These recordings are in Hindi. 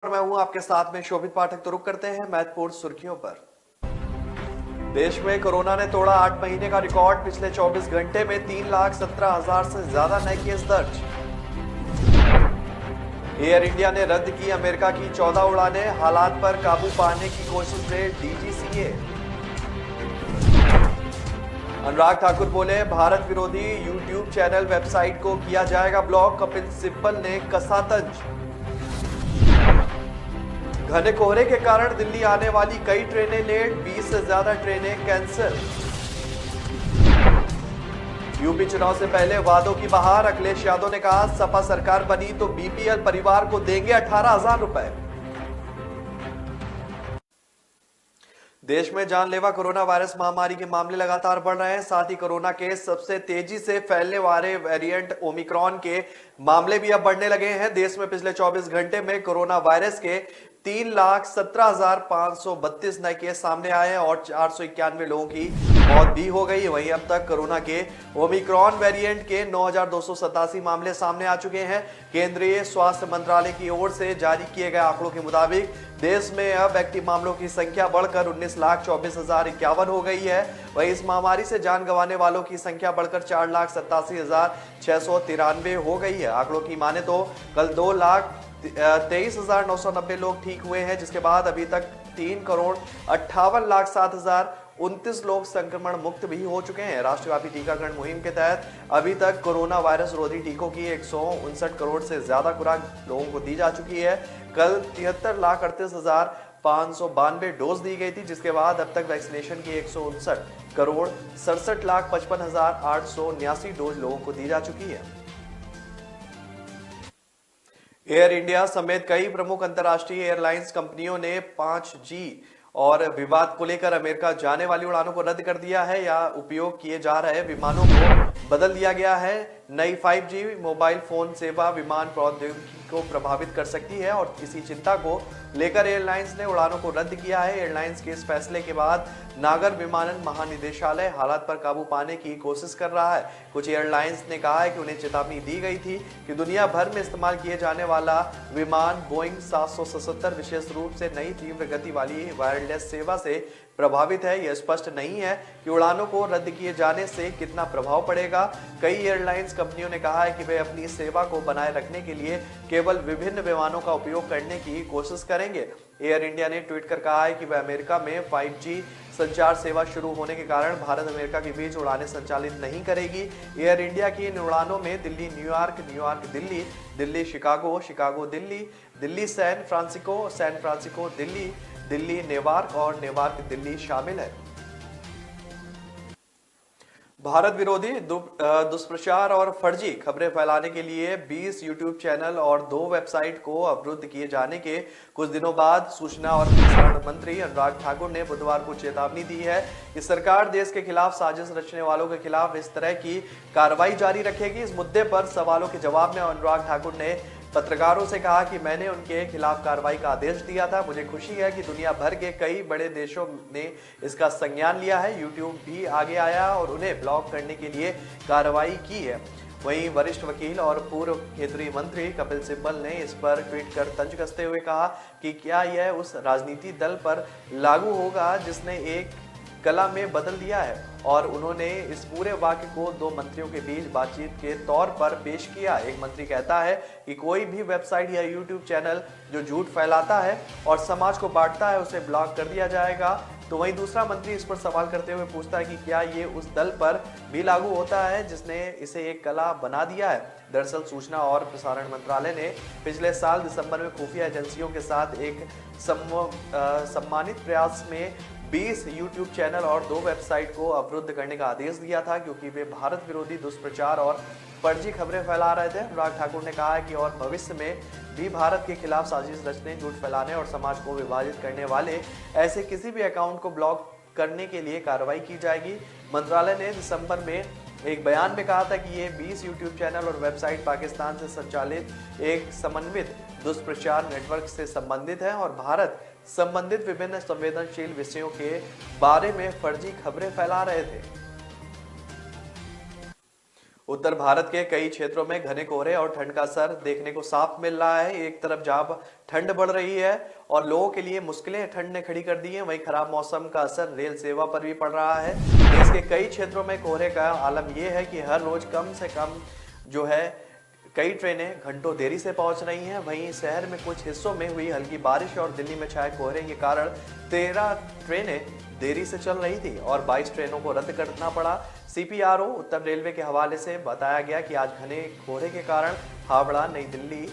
और मैं हूं आपके साथ में शोभित पाठक। तो रुक करते हैं महत्वपूर्ण सुर्खियों पर। देश में कोरोना ने तोड़ा 8 महीने का रिकॉर्ड। पिछले 24 घंटे में 3,17,000 से ज्यादा नए केस दर्ज। एयर इंडिया ने रद्द की अमेरिका की 14 उड़ानें। हालात पर काबू पाने की कोशिश में डीजीसीए। अनुराग ठाकुर बोले, भारत विरोधी यूट्यूब चैनल वेबसाइट को किया जाएगा ब्लॉक। कपिल सिब्बल ने कसा तंज। घने कोहरे के कारण दिल्ली आने वाली कई ट्रेनें लेट। 20 से ज्यादा ट्रेनें कैंसिल। यूपी चुनाव से पहले वादों की बहार। अखिलेश यादव ने कहा, सपा सरकार बनी तो बीपीएल परिवार को देंगे 18,000 रुपए। देश में जानलेवा कोरोना वायरस महामारी के मामले लगातार बढ़ रहे हैं। साथ ही कोरोना के सबसे तेजी से फैलने वाले वेरिएंट ओमिक्रॉन के मामले भी अब बढ़ने लगे हैं। देश में पिछले 24 घंटे में कोरोना वायरस के 3,17,532 नए केस सामने आए हैं और 491 लोगों की मौत भी हो गई। वहीं अब तक कोरोना के ओमिक्रॉन वेरिएंट के 9,287 मामले सामने आ चुके हैं। केंद्रीय स्वास्थ्य मंत्रालय की ओर से जारी किए गए आंकड़ों के मुताबिक देश में अब एक्टिव मामलों की संख्या बढ़कर 19,24,051 हो गई है। वहीं इस महामारी से जान गंवाने वालों की संख्या बढ़कर 4,87,693 हो गई है। आंकड़ों की माने तो कल 2,23,990 लोग ठीक हुए हैं, जिसके बाद अभी तक 3,58,07,029 लोग संक्रमण मुक्त भी हो चुके हैं। राष्ट्रव्यापी टीकाकरण मुहिम के तहत अभी तक कोरोना वायरस रोधी टीकों की 159 करोड़ से ज्यादा खुराक लोगों को दी जा चुकी है। कल 73,38,592 डोज दी गई थी, जिसके बाद अब तक वैक्सीनेशन की 159,67,55,879 डोज लोगों को दी जा चुकी है। एयर इंडिया समेत कई प्रमुख अंतर्राष्ट्रीय एयरलाइंस कंपनियों ने 5G और विवाद को लेकर अमेरिका जाने वाली उड़ानों को रद्द कर दिया है या उपयोग किए जा रहे विमानों को बदल दिया गया है। नई 5G मोबाइल फोन सेवा विमान प्रौद्योगिकी को प्रभावित कर सकती है और इसी चिंता को लेकर एयरलाइंस ने उड़ानों को रद्द किया है। एयरलाइंस के इस फैसले के बाद नागर विमानन महानिदेशालय हालात पर काबू पाने की कोशिश कर रहा है। कुछ एयरलाइंस ने कहा है कि उन्हें चेतावनी दी गई थी कि दुनिया भर में इस्तेमाल किए जाने वाला विमान बोइंग 777 विशेष रूप से नई तीव्र गति वाली वायरलेस सेवा से प्रभावित है। यह स्पष्ट नहीं है कि उड़ानों को रद्द किए जाने से कितना प्रभाव पड़ेगा। कई एयरलाइंस कंपनियों ने कहा है कि वे अपनी सेवा को बनाए रखने के लिए केवल विभिन्न विमानों का उपयोग करने की कोशिश करेंगे। एयर इंडिया ने ट्वीट कर कहा है कि वह अमेरिका में 5G संचार सेवा शुरू होने के कारण भारत अमेरिका के बीच उड़ानें संचालित नहीं करेगी। एयर इंडिया की इन उड़ानों में Delhi New York, New York Delhi, Delhi Chicago, Chicago Delhi, Delhi San Francisco, San Francisco Delhi, Delhi Newark और नेवार्क दिल्ली शामिल है। भारत विरोधी दुष्प्रचार और फर्जी खबरें फैलाने के लिए 20 यूट्यूब चैनल और 2 वेबसाइट को अवरुद्ध किए जाने के कुछ दिनों बाद सूचना और प्रसारण मंत्री अनुराग ठाकुर ने बुधवार को चेतावनी दी है कि सरकार देश के खिलाफ साजिश रचने वालों के खिलाफ इस तरह की कार्रवाई जारी रखेगी। इस मुद्दे पर सवालों के जवाब में अनुराग ठाकुर ने पत्रकारों से कहा कि मैंने उनके खिलाफ कार्रवाई का आदेश दिया था। मुझे खुशी है कि दुनिया भर के कई बड़े देशों ने इसका संज्ञान लिया है। यूट्यूब भी आगे आया और उन्हें ब्लॉक करने के लिए कार्रवाई की है। वहीं वरिष्ठ वकील और पूर्व केंद्रीय मंत्री कपिल सिब्बल ने इस पर ट्वीट कर तंज कसते हुए कहा कि क्या यह उस राजनीति दल पर लागू होगा जिसने एक कला में बदल दिया है। और उन्होंने इस पूरे वाक्य को 2 मंत्रियों के बीच बातचीत के तौर पर पेश किया। एक मंत्री कहता है कि कोई भी वेबसाइट या यूट्यूब चैनल जो झूठ फैलाता है और समाज को बांटता है उसे ब्लॉक कर दिया जाएगा। तो वहीं दूसरा मंत्री इस पर सवाल करते हुए पूछता है कि क्या ये उस दल पर भी लागू होता है जिसने इसे एक कला बना दिया है। दरअसल सूचना और प्रसारण मंत्रालय ने पिछले साल दिसंबर में खुफिया एजेंसियों के साथ एक सम्मानित प्रयास में 20 यूट्यूब चैनल और 2 वेबसाइट को अवरुद्ध करने का आदेश दिया था, क्योंकि वे भारत विरोधी दुष्प्रचार और फर्जी खबरें फैला रहे थे। अनुराग ठाकुर ने कहा है कि और भविष्य में भी भारत के खिलाफ साजिश रचने, झूठ फैलाने और समाज को विभाजित करने वाले ऐसे किसी भी अकाउंट को ब्लॉक करने के लिए कार्रवाई की जाएगी। मंत्रालय ने दिसंबर में एक बयान में कहा था कि ये 20 यूट्यूब चैनल और वेबसाइट पाकिस्तान से संचालित एक समन्वित दुष्प्रचार नेटवर्क से संबंधित है और भारत संबंधित विभिन्न संवेदनशील विषयों के बारे में फर्जी खबरें फैला रहे थे। उत्तर भारत के कई क्षेत्रों में घने कोहरे और ठंड का असर देखने को साफ मिल रहा है। एक तरफ जहां ठंड बढ़ रही है और लोगों के लिए मुश्किलें ठंड ने खड़ी कर दी हैं, वहीं खराब मौसम का असर रेल सेवा पर भी पड़ रहा है। देश के कई क्षेत्रों में कोहरे का आलम यह है कि हर रोज कम से कम जो है कई ट्रेनें घंटों देरी से पहुंच रही हैं। वहीं शहर में कुछ हिस्सों में हुई हल्की बारिश और दिल्ली में छाए कोहरे के कारण 13 ट्रेनें देरी से चल रही थी और 22 ट्रेनों को रद्द करना पड़ा। CPRO उत्तर रेलवे के हवाले से बताया गया कि आज घने कोहरे के कारण हावड़ा नई दिल्ली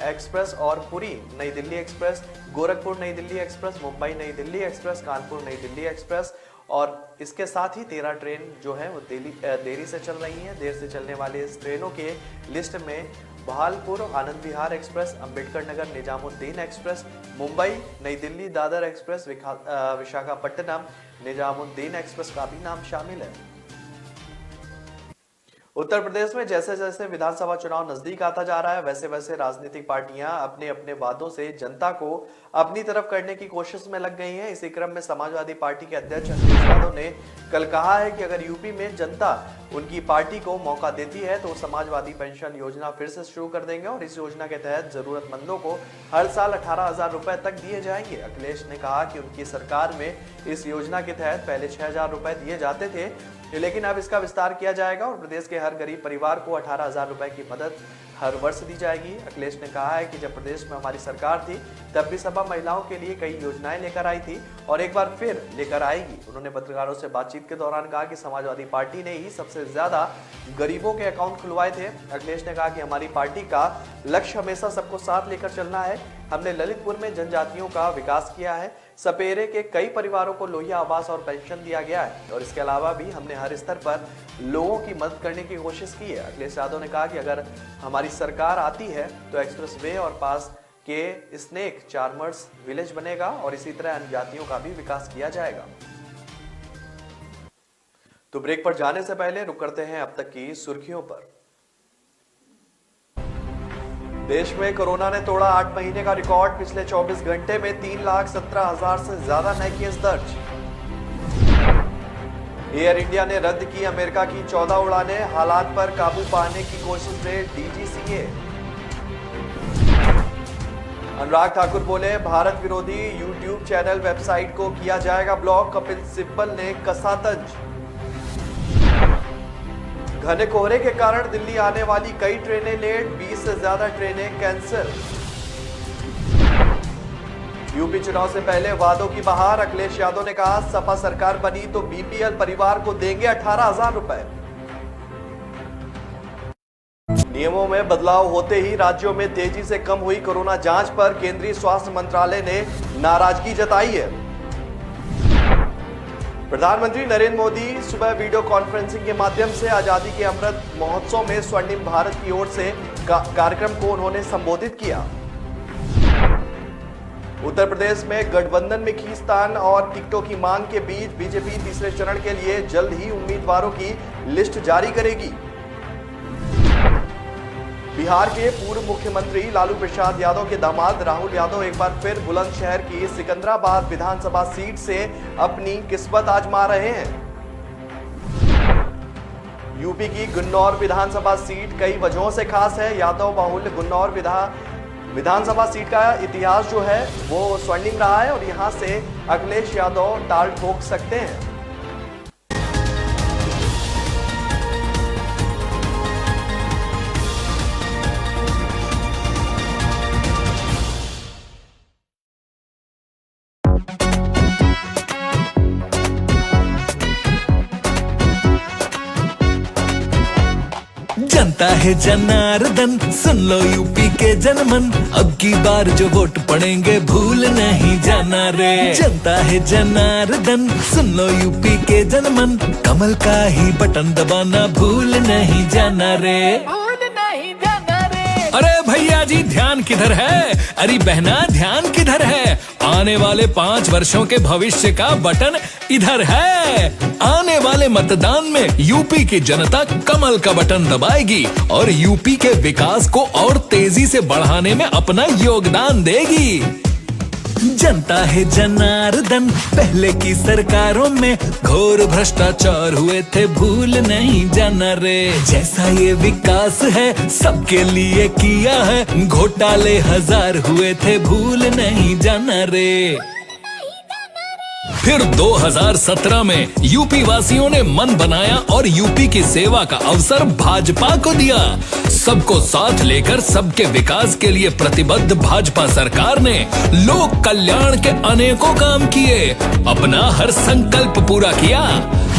एक्सप्रेस और पुरी नई दिल्ली एक्सप्रेस, गोरखपुर नई दिल्ली एक्सप्रेस, मुंबई नई दिल्ली एक्सप्रेस, कानपुर नई दिल्ली एक्सप्रेस और इसके साथ ही 13 ट्रेन जो है वो देरी से चल रही हैं। देर से चलने वाली इस ट्रेनों के लिस्ट में बहालपुर आनंद विहार एक्सप्रेस, अंबेडकर नगर निजामुद्दीन एक्सप्रेस, मुंबई नई दिल्ली दादर एक्सप्रेस, विशाखापट्टनम निजामुद्दीन एक्सप्रेस का भी नाम शामिल है। उत्तर प्रदेश में जैसे जैसे विधानसभा चुनाव नजदीक आता जा रहा है, वैसे वैसे राजनीतिक पार्टियां अपने अपने वादों से जनता को अपनी तरफ करने की कोशिश में लग गई हैं। इसी क्रम में समाजवादी पार्टी के अध्यक्ष अखिलेश यादव ने कल कहा है कि अगर यूपी में जनता उनकी पार्टी को मौका देती है तो समाजवादी पेंशन योजना फिर से शुरू कर देंगे और इस योजना के तहत जरूरतमंदों को हर साल 18,000 रुपए तक दिए जाएंगे। अखिलेश ने कहा कि उनकी सरकार में इस योजना के तहत पहले 6,000 रुपए दिए जाते थे, लेकिन अब इसका विस्तार किया जाएगा और प्रदेश के हर गरीब परिवार को 18,000 रुपए की मदद हर वर्ष दी जाएगी। अखिलेश ने कहा है कि जब प्रदेश में हमारी सरकार थी तब भी सपा महिलाओं के लिए कई योजनाएं लेकर आई थी और एक बार फिर लेकर आएगी। उन्होंने पत्रकारों से बातचीत के दौरान कहा कि समाजवादी पार्टी ने ही सबसे ज्यादा गरीबों के अकाउंट खुलवाए थे। अखिलेश ने कहा कि हमारी पार्टी का लक्ष्य हमेशा सबको साथ लेकर चलना है। हमने ललितपुर में जनजातियों का विकास किया है, सपेरे के कई परिवारों को लोहिया आवास और पेंशन दिया गया है और इसके अलावा भी हमने हर स्तर पर लोगों की मदद करने की कोशिश की है। अखिलेश यादव ने कहा कि अगर हमारी सरकार आती है तो एक्सप्रेस वे और पास के स्नेक चार्मर्स विलेज बनेगा और इसी तरह अन्य जातियों का भी विकास किया जाएगा। तो ब्रेक पर जाने से पहले रुक करते हैं अब तक की सुर्खियों पर। देश में कोरोना ने तोड़ा 8 महीने का रिकॉर्ड। पिछले 24 घंटे में 3,17,000 से ज्यादा नए केस दर्ज। एयर इंडिया ने रद्द की अमेरिका की 14 उड़ानें, हालात पर काबू पाने की कोशिश में DGCA। अनुराग ठाकुर बोले, भारत विरोधी YouTube चैनल वेबसाइट को किया जाएगा ब्लॉक। कपिल सिब्बल ने कसा तंज। घने कोहरे के कारण दिल्ली आने वाली कई ट्रेनें लेट, 20 से ज्यादा ट्रेनें कैंसिल। यूपी चुनाव से पहले वादों की बहार। अखिलेश यादव ने कहा सपा सरकार बनी तो BPL परिवार को देंगे 18,000 रुपए। नियमों में बदलाव होते ही राज्यों में तेजी से कम हुई कोरोना जांच पर केंद्रीय स्वास्थ्य मंत्रालय ने नाराजगी जताई है। प्रधानमंत्री नरेंद्र मोदी सुबह वीडियो कॉन्फ्रेंसिंग के माध्यम से आजादी के अमृत महोत्सव में स्वर्णिम भारत की ओर से कार्यक्रम को उन्होंने संबोधित किया। उत्तर प्रदेश में गठबंधन में खींचतान और टिकटों की मांग के बीच बीजेपी तीसरे चरण के लिए जल्द ही उम्मीदवारों की लिस्ट जारी करेगी। बिहार के पूर्व मुख्यमंत्री लालू प्रसाद यादव के दामाद राहुल यादव एक बार फिर बुलंदशहर की सिकंदराबाद विधानसभा सीट से अपनी किस्मत आजमा रहे हैं। यूपी की गुन्नौर विधानसभा सीट कई वजहों से खास है। यादव बाहुल्य गुन्नौर विधानसभा सीट का इतिहास जो है वो स्वर्णिम रहा है और यहां से अखिलेश यादव ताल ठोक सकते हैं। जनता है जनार्दन, सुन लो यूपी के जनमन, अब की बार जो वोट पड़ेंगे भूल नहीं जाना रे। जनता है जनार्दन, सुन लो यूपी के जनमन, कमल का ही बटन दबाना भूल नहीं जाना रे। अरे भैया जी ध्यान किधर है? अरे बहना ध्यान किधर है? आने वाले 5 वर्षों के भविष्य का बटन इधर है। आने वाले मतदान में यूपी की जनता कमल का बटन दबाएगी और यूपी के विकास को और तेजी से बढ़ाने में अपना योगदान देगी। जनता है जनार्दन, पहले की सरकारों में घोर भ्रष्टाचार हुए थे, भूल नहीं जाना रे। जैसा ये विकास है सबके लिए किया है, घोटाले हजार हुए थे, भूल नहीं जाना रे। फिर 2017 में यूपी वासियों ने मन बनाया और यूपी की सेवा का अवसर भाजपा को दिया। सबको साथ लेकर सबके विकास के लिए प्रतिबद्ध भाजपा सरकार ने लोक कल्याण के अनेकों काम किए, अपना हर संकल्प पूरा किया।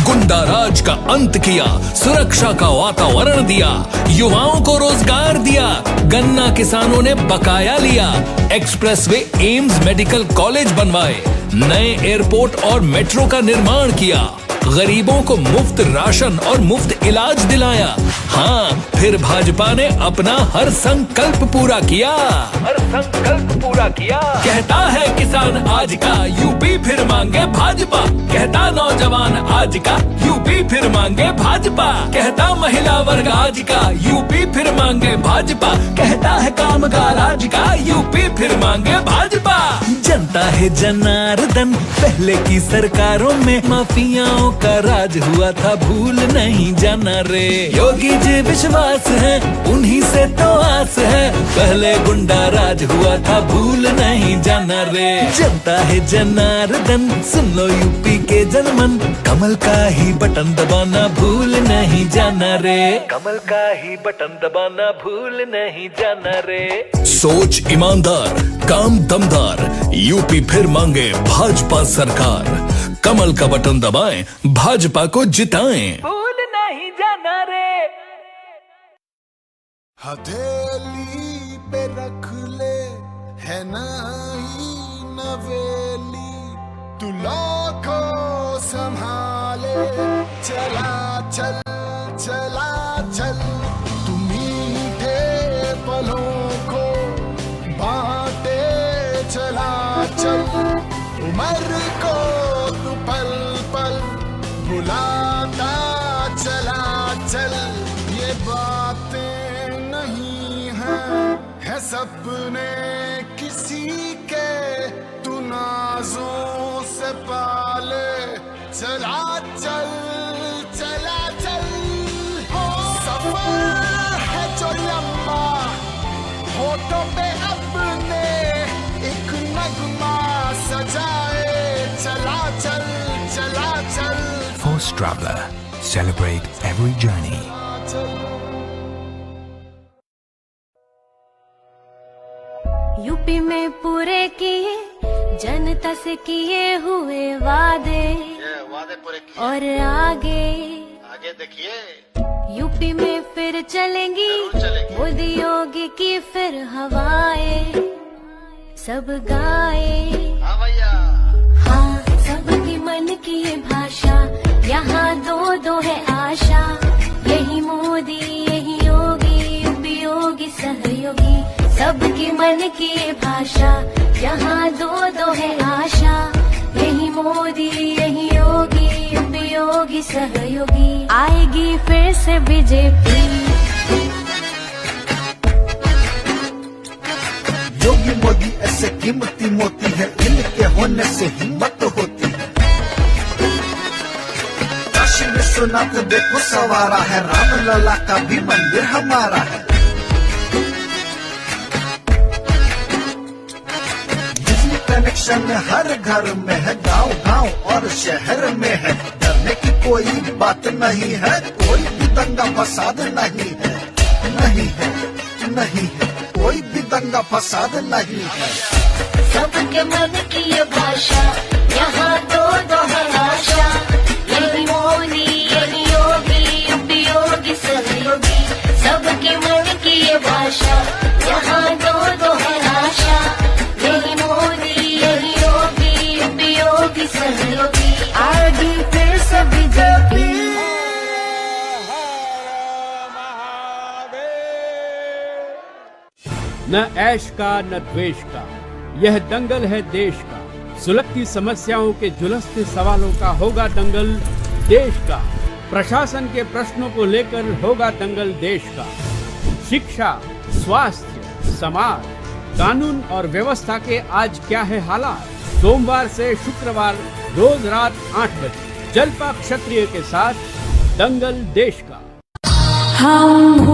गुंडा राज का अंत किया, सुरक्षा का वातावरण दिया, युवाओं को रोजगार दिया, गन्ना किसानों ने बकाया लिया, एक्सप्रेसवे एम्स मेडिकल कॉलेज बनवाए, नए एयरपोर्ट और मेट्रो का निर्माण किया, गरीबों को मुफ्त राशन और मुफ्त इलाज दिलाया। हाँ, फिर भाजपा ने अपना हर संकल्प पूरा किया, हर संकल्प पूरा किया। कहता है किसान आज का यूपी फिर मांगे भाजपा, कहता नौजवान आज का यूपी फिर मांगे भाजपा, कहता महिला वर्ग आज का यूपी फिर मांगे भाजपा, कहता है कामगार आज का यूपी फिर मांगे भाजपा। जनता है जनार्दन, पहले की सरकारों में माफियाओं का राज हुआ था, भूल नहीं जाना रे। योगी जी विश्वास है, उन्हीं से तो आस है, पहले गुंडा राज हुआ था, भूल नहीं जाना रे। जनता है जनार्दन, सुन लो यूपी के जनमन, कमल का ही बटन दबाना भूल नहीं जाना रे, कमल का ही बटन दबाना भूल नहीं जाना रे। सोच ईमानदार, काम दमदार, यूपी फिर मांगे भाजपा सरकार, कमल का बटन दबाएं, भाजपा को जिताएं, भूल नहीं जाना रे। हथेली पे रख ले है नहीं नवेली, तू लाखों संभाले, चला चल चला चल, तू मीठे पलों को बांटे, चला चल, उम्र को तू पल पल बुलाता, चला चल। ये बातें नहीं है सपने किसी के, तू नाजों से पाले, चला चल चला चल। सफर है जो लंबा, होठों पे अपने एक नगमा सजाए, चला चल चला चल। Force Traveler, celebrate every journey. UP में पूरे किए जनता से किए हुए वादे पूरे किए, और आगे आगे देखिए यूपी में फिर चलेंगी चलेंगी। मोदी योगी की फिर हवाएं, सब गाए हाँ भैया, हाँ सबकी मन की ये भाषा, यहाँ दो दो है आशा, यही मोदी यही योगी, यूपी योगी सहयोगी, सबकी मन की ये भाषा, यहाँ दो दो है आशा, यही मोदी यही योगी, यूपी योगी सहयोगी, आएगी फिर से बीजेपी। योगी मोदी ऐसे कीमती मोती है, इनके होने से हिम्मत होती है। काशी विश्वनाथ देखो सवारा है, राम लला का भी मंदिर हमारा है। बिजली कनेक्शन हर घर में है, गांव गांव और शहर में है, डरने की कोई बात नहीं है, कोई भी दंगा फसाद नहीं है, नहीं है नहीं है, कोई भी दंगा फसाद नहीं है। सबके मन की ये भाषा, यहाँ दो दो है आशा, यही मोदी यही योगी, यूपी योगी सहयोगी, सबके मन की ये भाषा, यहाँ दो दो है आशा, यही मोदी यही योगी, यूपी योगी सहयोगी, आगे फिर से बीजेपी। न ऐश का न द्वेष का, यह दंगल है देश का, सुलगती समस्याओं के जुलसते सवालों का होगा दंगल देश का, प्रशासन के प्रश्नों को लेकर होगा दंगल देश का, शिक्षा, स्वास्थ्य, समाज, कानून और व्यवस्था के आज क्या है हालात, सोमवार से शुक्रवार रोज रात 8 बजे जलपा क्षत्रिय के साथ दंगल देश का। हम